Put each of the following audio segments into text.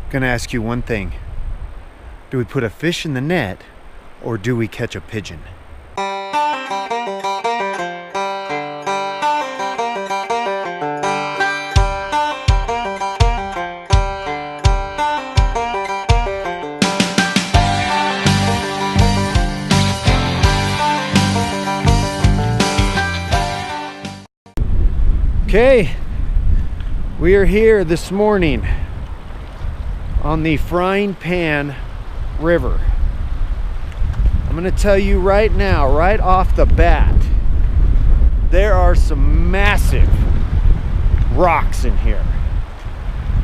Gonna ask you one thing. Do we put a fish in the net or do we catch a pigeon? Okay, we are here this morning on the Frying Pan River. I'm gonna tell you right now, right off the bat, there are some massive rocks in here.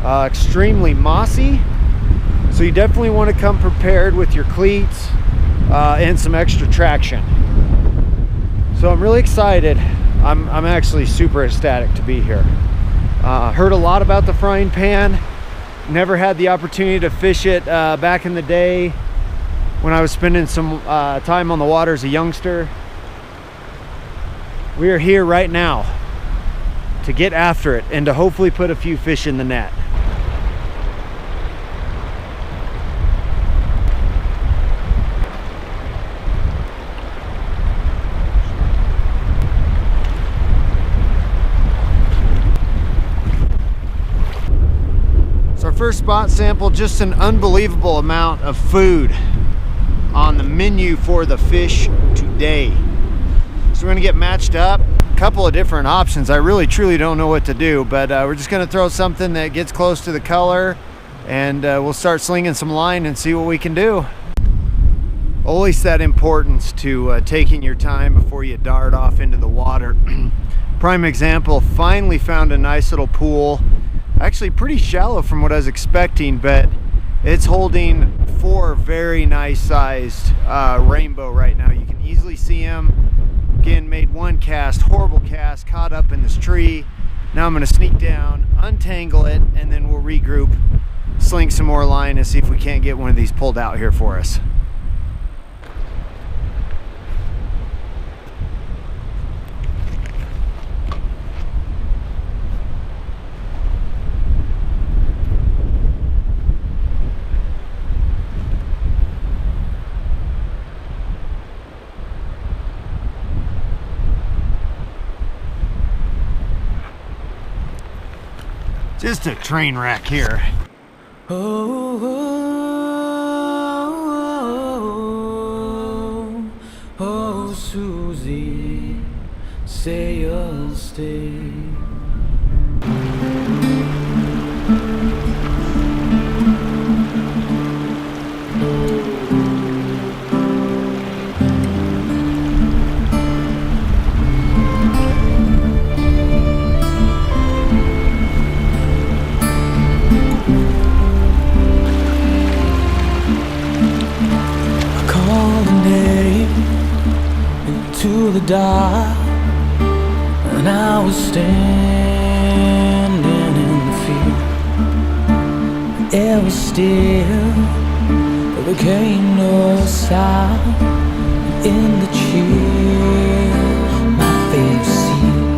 Extremely mossy, so you definitely want to come prepared with your cleats and some extra traction. So I'm really excited. I'm actually super ecstatic to be here. Heard a lot about the Frying Pan. Never had the opportunity to fish it back in the day when I was spending some time on the water as a youngster. We are here right now to get after it and to hopefully put a few fish in the net. First spot sample, just an unbelievable amount of food on the menu for the fish today. So we're gonna get matched up, a couple of different options. I really truly don't know what to do, but we're just gonna throw something that gets close to the color, and we'll start slinging some line and see what we can do. Always that importance to taking your time before you dart off into the water. Prime example, finally found a nice little pool. Actually pretty shallow from what I was expecting, but it's holding 4 very nice sized rainbow right now. You can easily see them. Again, made one cast, horrible cast, caught up in this tree. Now I'm gonna sneak down, untangle it, and then we'll regroup, sling some more line, and see if we can't get one of these pulled out here for us. Just a train wreck here. Oh, oh, oh, oh, Susie, say you'll stay. To the dark, and I was standing in the field. It was still, but there came no sound in the chill. My face sealed.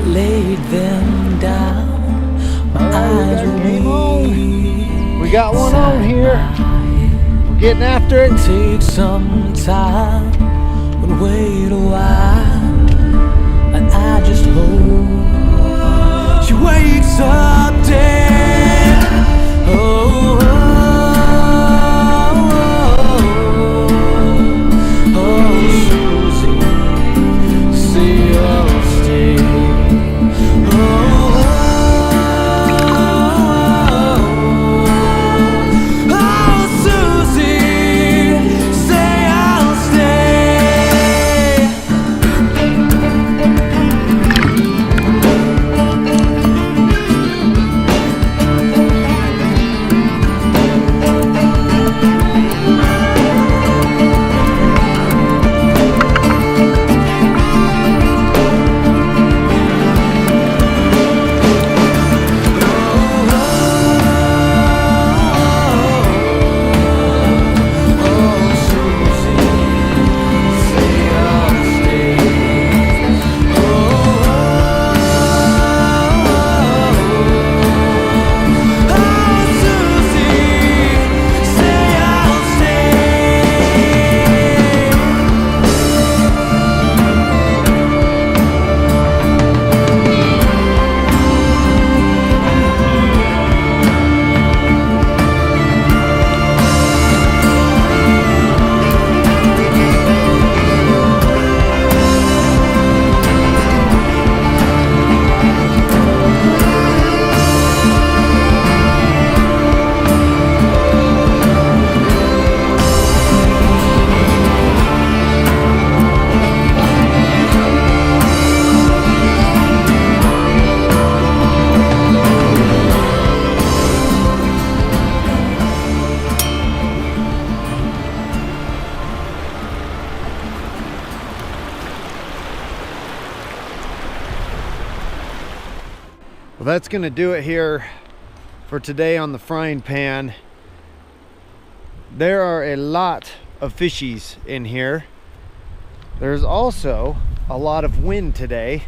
Laid them down. My eyes were weak. We got one on here. We're getting after it. Take some time and wait a while, and I just hope she wakes up dead. Oh, oh, oh, oh, Susie, say you'll stay. that's gonna do it here for today on the frying pan. There are a lot of fishies in here. There's also a lot of wind today.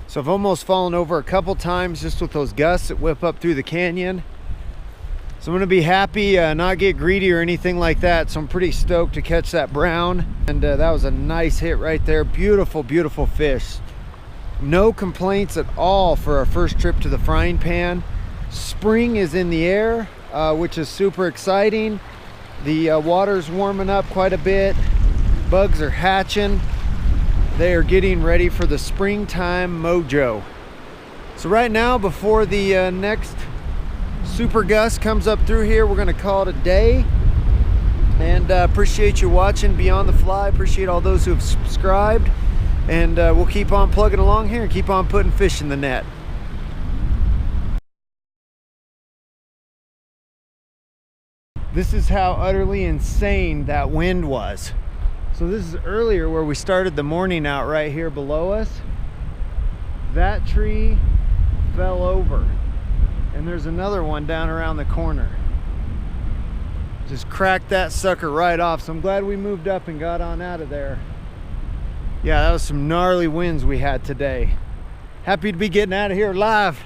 So I've almost fallen over a couple times just with those gusts that whip up through the canyon. So I'm gonna be happy, not get greedy or anything like that. So I'm pretty stoked to catch that brown. And that was a nice hit right there. Beautiful, beautiful fish. No complaints at all for our first trip to the frying pan. Spring is in the air, which is super exciting. The water's warming up quite a bit. Bugs are hatching. They are getting ready for the springtime mojo. So right now, before the next super gust comes up through here, we're gonna call it a day. And appreciate you watching Beyond the Fly. Appreciate all those who have subscribed. And we'll keep on plugging along here and keep on putting fish in the net. This is how utterly insane that wind was. So this is earlier where we started the morning out right here below us. That tree fell over. And there's another one down around the corner. Just cracked that sucker right off. So I'm glad we moved up and got on out of there. Yeah, that was some gnarly winds we had today. Happy to be getting out of here live.